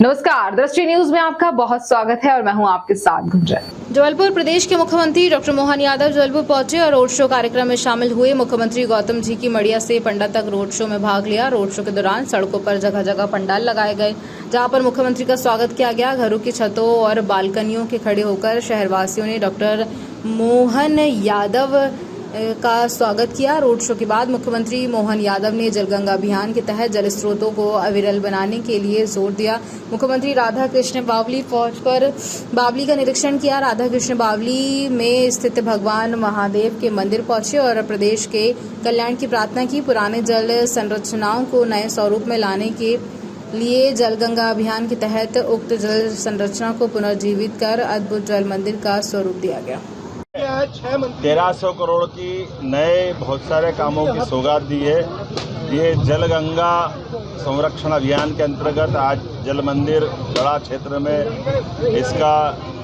नमस्कार, दृष्टि न्यूज में आपका बहुत स्वागत है और मैं हूं आपके साथ गुंजन। जबलपुर प्रदेश के मुख्यमंत्री डॉक्टर मोहन यादव जबलपुर पहुंचे और रोड शो कार्यक्रम में शामिल हुए। मुख्यमंत्री गौतम जी की मड़िया से पंडा तक रोड शो में भाग लिया। रोड शो के दौरान सड़कों पर जगह जगह पंडाल लगाए गए, जहां पर मुख्यमंत्री का स्वागत किया गया। घरों की छतों और बालकनियों के खड़े होकर शहरवासियों ने डॉक्टर मोहन यादव का स्वागत किया। रोड शो के बाद मुख्यमंत्री मोहन यादव ने जलगंगा अभियान के तहत जल स्रोतों को अविरल बनाने के लिए जोर दिया। मुख्यमंत्री राधा कृष्ण बावली पहुंच पर बावली का निरीक्षण किया। राधा कृष्ण बावली में स्थित भगवान महादेव के मंदिर पहुंचे और प्रदेश के कल्याण की प्रार्थना की। पुराने जल संरचनाओं को नए स्वरूप में लाने के लिए जलगंगा अभियान के तहत उक्त जल संरचना को पुनर्जीवित कर अद्भुत जल मंदिर का स्वरूप दिया गया। 1300 करोड़ की नए बहुत सारे कामों की सौगात दी है। ये जलगंगा संरक्षण अभियान के अंतर्गत आज जल मंदिर बड़ा क्षेत्र में इसका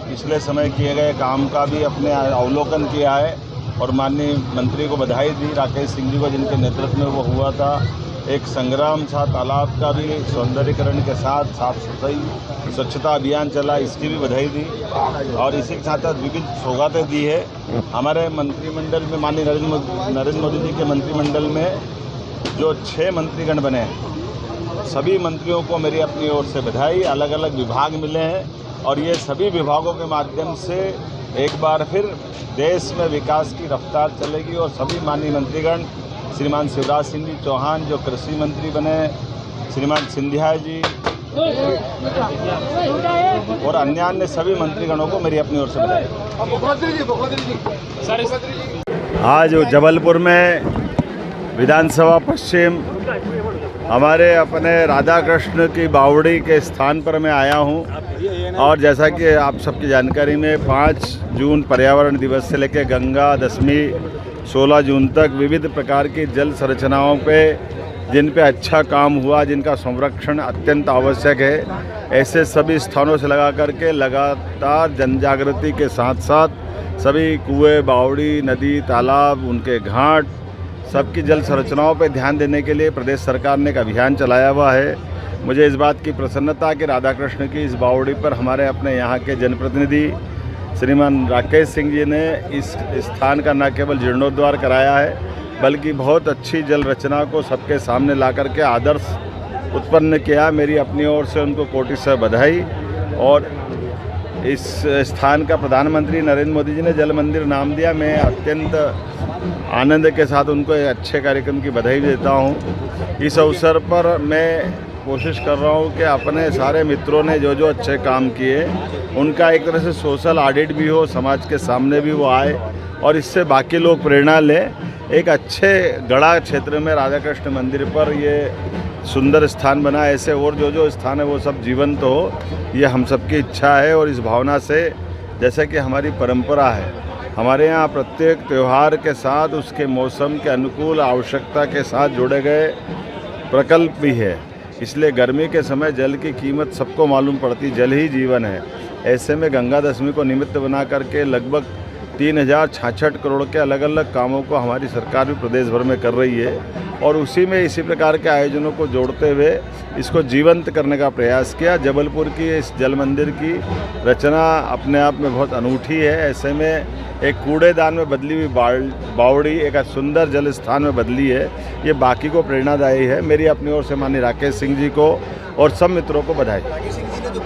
पिछले समय किए गए काम का भी अपने अवलोकन किया है और माननीय मंत्री को बधाई दी, राकेश सिंह जी को, जिनके नेतृत्व में वो हुआ था। एक संग्राम था तालाब का भी सौंदर्यीकरण के साथ साफ सफाई स्वच्छता अभियान चला, इसकी भी बधाई दी और इसी के साथ साथ विविध सौगातें दी है। हमारे मंत्रिमंडल में माननीय नरेंद्र मोदी जी के मंत्रिमंडल में जो 6 मंत्रीगण बने हैं, सभी मंत्रियों को मेरी अपनी ओर से बधाई। अलग अलग विभाग मिले हैं और ये सभी विभागों के माध्यम से एक बार फिर देश में विकास की रफ्तार चलेगी और सभी माननीय मंत्रीगण, श्रीमान शिवराज सिंह जी चौहान जो कृषि मंत्री बने, श्रीमान सिंधिया जी और अन्य सभी मंत्रीगणों को मेरी अपनी ओर से बधाई। आज जबलपुर में विधानसभा पश्चिम हमारे अपने राधा कृष्ण की बावड़ी के स्थान पर मैं आया हूं और जैसा कि आप सबकी जानकारी में 5 जून पर्यावरण दिवस से लेकर गंगा दशमी 16 जून तक विविध प्रकार की जल संरचनाओं पे जिन पे अच्छा काम हुआ, जिनका संरक्षण अत्यंत आवश्यक है, ऐसे सभी स्थानों से लगा करके लगातार जनजागृति के साथ साथ सभी कुएं, बावड़ी, नदी, तालाब, उनके घाट, सबकी जल संरचनाओं पे ध्यान देने के लिए प्रदेश सरकार ने एक अभियान चलाया हुआ है। मुझे इस बात की प्रसन्नता कि राधा कृष्ण की इस बावड़ी पर हमारे अपने यहाँ के जनप्रतिनिधि श्रीमान राकेश सिंह जी ने इस स्थान का न केवल जीर्णोद्धार कराया है बल्कि बहुत अच्छी जल रचना को सबके सामने ला करके आदर्श उत्पन्न किया। मेरी अपनी ओर से उनको कोटि से बधाई। और इस स्थान का प्रधानमंत्री नरेंद्र मोदी जी ने जल मंदिर नाम दिया। मैं अत्यंत आनंद के साथ उनको एक अच्छे कार्यक्रम की बधाई देता हूँ। इस अवसर पर मैं कोशिश कर रहा हूँ कि अपने सारे मित्रों ने जो जो अच्छे काम किए उनका एक तरह से सोशल ऑडिट भी हो, समाज के सामने भी वो आए और इससे बाकी लोग प्रेरणा लें। एक अच्छे गढ़ा क्षेत्र में राधा कृष्ण मंदिर पर ये सुंदर स्थान बना, ऐसे और जो जो स्थान है वो सब जीवंत हो, ये हम सबकी इच्छा है। और इस भावना से जैसे कि हमारी परंपरा है, हमारे यहाँ प्रत्येक त्यौहार के साथ उसके मौसम के अनुकूल आवश्यकता के साथ जोड़े गए प्रकल्प भी है। इसलिए गर्मी के समय जल की कीमत सबको मालूम पड़ती, जल ही जीवन है। ऐसे में गंगा दशमी को निमित्त बना करके लगभग 3066 करोड़ के अलग अलग कामों को हमारी सरकार भी प्रदेश भर में कर रही है और उसी में इसी प्रकार के आयोजनों को जोड़ते हुए इसको जीवंत करने का प्रयास किया। जबलपुर की इस जल मंदिर की रचना अपने आप में बहुत अनूठी है। ऐसे में एक कूड़ेदान में बदली हुई बावड़ी एक सुंदर जल स्थान में बदली है, ये बाकी को प्रेरणादायी है। मेरी अपनी ओर से माननीय राकेश सिंह जी को और सब मित्रों को बधाई।